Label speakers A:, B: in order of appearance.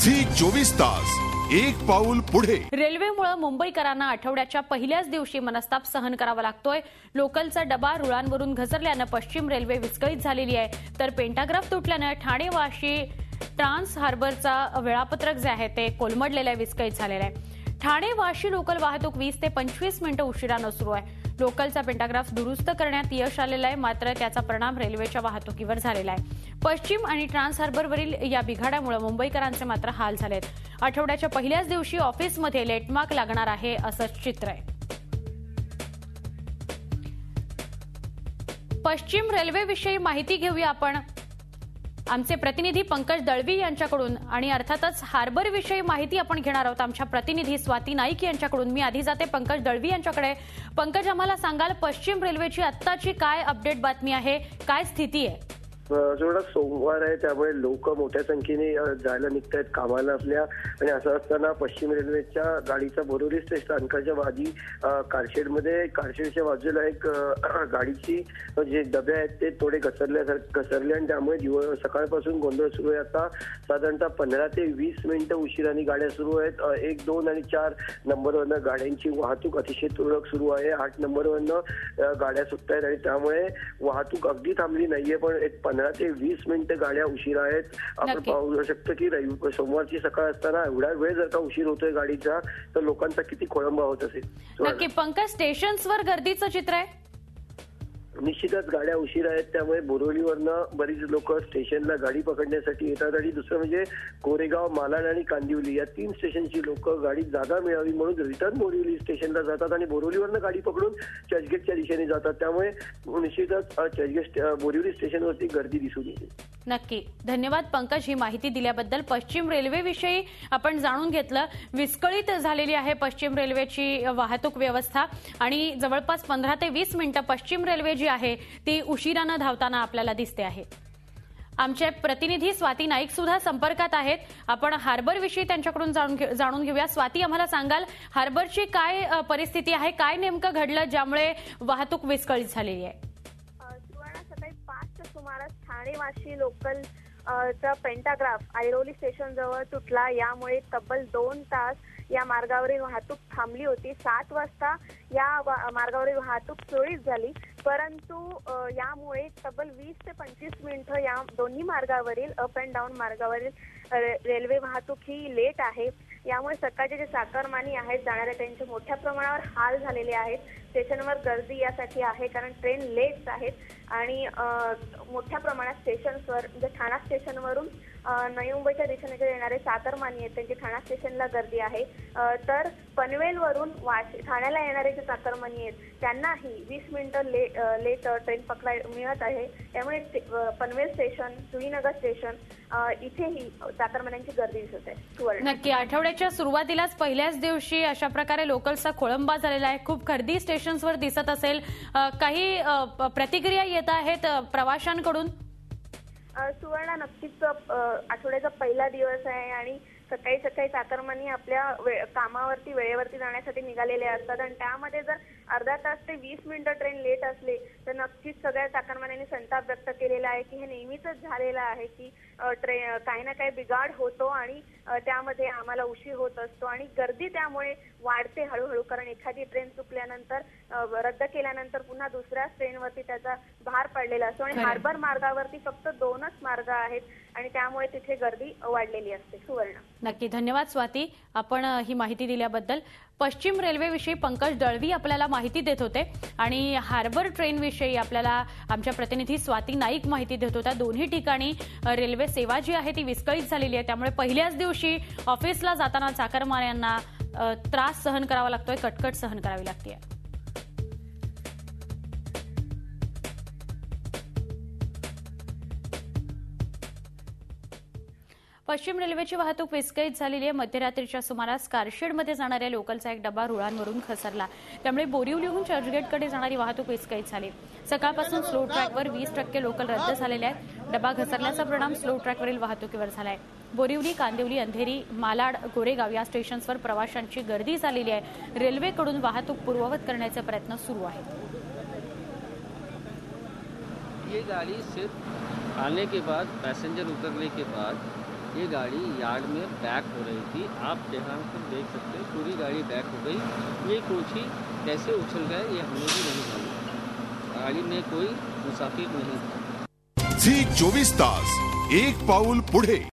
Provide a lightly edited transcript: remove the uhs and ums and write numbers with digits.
A: Zee 24 तास एक पाऊल पुढे।
B: रेल्वेमुळे मुंबईकरांना आठवड्याच्या पहिल्याच दिवशी मनस्ताप सहन करावा लागतोय। लोकलचा डबा रुळांवरून घसरल्याने पश्चिम रेल्वे विस्कळीत झालेली आहे, तर पेंटाग्राफ तुटल्याने ठाणे वाशी ट्रान्स हार्बरचा वेळापत्रक जे आहे ते कोलमडलेलं आहे, विस्कळीत झालेलं आहे। ठाणे वाशी लोकल वाहतूक 20 ते 25 मिनिटं उशिराने सुरू आहे। लोकलचा पेंटाग्राफ दुरुस्त करण्यात यश आलेलं आहे, मात्र त्याचा परिणाम रेल्वेच्या वाहतुकीवर झालेला आहे। पश्चिम आणि ट्रान्स हार्बरवरील या बिघाडामुळे मुंबईकरांचे मात्र हाल झालेत। आठवड्याच्या पहिल्याच दिवशी ऑफिसमध्ये लेटमार्क लागणार आहे असं चित्र आहे। पश्चिम रेल्वेविषयी माहिती घेऊया आपण आमचे प्रतिनिधी पंकज दळवी यांच्याकडून, आणि अर्थातच हार्बर विषयी माहिती आपण घेणार आहोत आमच्या प्रतिनिधी स्वाती नाईक यांच्याकडून। मी आधी जाते पंकज दळवी यांच्याकडे। पंकज, आम्हाला सांगाल पश्चिम रेल्वेची आत्ताची काय अपडेट बातमी आहे, काय स्थिती आहे?
C: थोडा सोमवार आहे, त्यामुळे लोक मोठ्या संख्येने जायला निघतायत कामाला आपल्या, आणि असं असताना पश्चिम रेल्वेच्या गाडीचा बोरिवली स्थानकाच्या आधी कारशेडच्या बाजूला एक गाडीची जे डबे आहेत ते थोडे घसरले आणि त्यामुळे सकाळपासून गोंधळ सुरू आहे। आता साधारणतः 15 ते 20 मिनिटं उशिराने गाड्या सुरू आहेत। 1, 2 आणि 4 नंबरवरनं गाड्यांची वाहतूक अतिशय तुरळक सुरू आहे। 8 नंबरवरनं गाड्या सुटत आहेत आणि त्यामुळे वाहतूक अगदी थांबली नाहीये, पण एक 15 ते 20 मिनिटं गाड्या उशिरा आहेत। आपण पाहू शकतो की सोमवारची सकाळ असताना एवढा वेळ जर का उशीर होतोय गाडीचा, तर लोकांचा किती खोळंबा होत असेल।
B: नक्की पंकज, स्टेशन्सवर गर्दीचं चित्र आहे?
C: निश्चितच गाड्या उशिरा आहेत, त्यामुळे बोरिवलीवरनं बरीच लोक स्टेशनला गाडी पकडण्यासाठी येतात। आणि दुसरं म्हणजे कोरेगाव, मालाड आणि कांदिवली या 3 स्टेशनची लोक गाडी जागा मिळावी म्हणून रिटर्न बोरिवली स्टेशनला जातात आणि बोरिवलीवरनं गाडी पकडून चर्चगेटच्या दिशेने जातात। त्यामुळे निश्चितच बोरिवली स्टेशनवरती गर्दी दिसून येते।
B: नक्की, धन्यवाद पंकज ही माहिती दिल्याबद्दल। पश्चिम रेल्वेविषयी आपण जाणून घेतलं। विस्कळीत झालेली आहे पश्चिम रेल्वेची वाहतूक व्यवस्था आणि जवळपास 15 ते 20 मिनिटं पश्चिम रेल्वे जी आहे ती उशिराने धावताना आपल्याला दिसते आहे। आमचे प्रतिनिधी स्वाती नाईक सुद्धा संपर्कात आहेत, आपण हार्बर विषयी त्यांच्याकडून जाणून घेऊया। स्वाती, आम्हाला सांगाल हार्बरची काय परिस्थिती आहे, काय नेमकं घडलं ज्यामुळे वाहतूक विस्कळीत झालेली आहे?
D: सकाळी 5च्या सुमारास ठाणे वाशी लोकल चा पेंटाग्राफ ऐरोली स्टेशन जवळ तुटला। यामुळे तब्बल 2 तास या मार्गावरील वाहतूक थांबली होती। 7 वाजता या मार्गावरील वाहतूक सुरळीत झाली, परंतु यामुळे तब्बल 20 ते 25 मिनिटं या दोन्ही मार्गावरील अप अँड डाऊन मार्गावरील रेल्वे वाहतूक ही लेट आहे। यामुळे सकाळचे जे चाकरमानी आहेत जाणारे त्यांचे मोठ्या प्रमाणावर हाल झालेले आहेत। स्टेशनवर गर्दी यासाठी आहे कारण ट्रेन लेट आहेत आणि मोठ्या प्रमाणात स्टेशन्सवर म्हणजे ठाणा स्टेशनवरून नवी मुंबईच्या दिशेने जे येणारे चाकरमानी आहेत त्यांची ठाणा स्टेशनला गर्दी आहे। तर पनवेलवरून ठाण्याला येणारे जे चाकरमानी आहेत त्यांनाही 20 मिनिटं लेट ट्रेन पकडायला मिळत आहे। त्यामुळे पनवेल स्टेशन, जुईनगर स्टेशन इथेही चाकरमान्यांची गर्दी दिसत आहे।
B: नक्की, आठवड्याच्या सुरुवातीलाच पहिल्याच दिवशी अशा प्रकारे लोकलचा खोळंबा झालेला आहे। खूप गर्दी स्टेशन्सवर दिसत असेल, काही प्रतिक्रिया येत आहेत प्रवाशांकडून?
D: सुवर्णा, नक्कीच आठवड्याचा पहिला दिवस आहे आणि सकाळी सकाळी चाकरमानी आपल्या कामावरती वेळेवरती जाण्यासाठी निघालेले असतात आणि त्यामध्ये जर अर्धा तास ते 20 मिनिटं ट्रेन लेट असले तर नक्कीच सगळ्या चाकरमान्यांनी संताप व्यक्त केलेला आहे की हे नेहमीच झालेलं आहे की ट्रेन काही ना काही बिघाड होतो आणि त्यामध्ये आम्हाला उशीर होत असतो आणि गर्दी त्यामुळे वाढते हळूहळू, कारण एखादी ट्रेन चुकल्यानंतर रद्द केल्यानंतर पुन्हा दुसऱ्या ट्रेनवरती त्याचा भार पडलेला असतो आणि हार्बर मार्गावरती फक्त 2च मार्ग आहेत आणि त्यामुळे तिथे गर्दी वाढलेली असते। सुवर्ण,
B: नक्की, धन्यवाद स्वाती आपण ही माहिती दिल्याबद्दल। पश्चिम रेल्वेविषयी पंकज दळवी आपल्याला माहिती देत होते आणि हार्बर ट्रेनविषयी आपल्याला आमच्या प्रतिनिधी स्वाती नाईक माहिती देत होत्या। दोन्ही ठिकाणी रेल्वे सेवा जी आहे ती विस्कळीत झालेली आहे, त्यामुळे पहिल्याच दिवशी ऑफिसला जाताना चाकरमान्यांना त्रास सहन करावा लागतोय, कटकट सहन करावी लागते। पश्चिम रेल्वेची वाहतूक विस्कळीत झालेली आहे। मध्यरात्रीच्या सुमारास कारशेडमध्ये जाणाऱ्या लोकलचा एक डबा रुळांवरून घसरला, त्यामुळे बोरिवलीहून चर्चगेटकडे जाणारी वाहतूक विस्कळीत झाली। सकाळपासून स्लो ट्रॅकवर 20% लोकल रद्द झालेल्या आहेत। डबा घसरल्याचा परिणाम स्लो ट्रॅकवरील वाहतुकीवर झालाय। बोरिवली, कांदिवली, अंधेरी, मालाड, गोरेगाव या स्टेशन्सवर प्रवाशांची गर्दी झालेली आहे। रेल्वेकडून वाहतूक पूर्ववत करण्याचे प्रयत्न सुरू आहेत।
E: ये गाड़ी सिर्फ आने के बाद, पैसेंजर उतरने के बाद ये गाड़ी यार्ड में बैक हो रही थी। आप यहाँ पर देख सकते हैं पूरी गाड़ी बैक हो गई। ये कोची कैसे उछल गए ये हमें भी नहीं मालूम। गाड़ी में कोई मुसाफिर नहीं था।
A: झी 24 तास, एक पाऊल पुढे।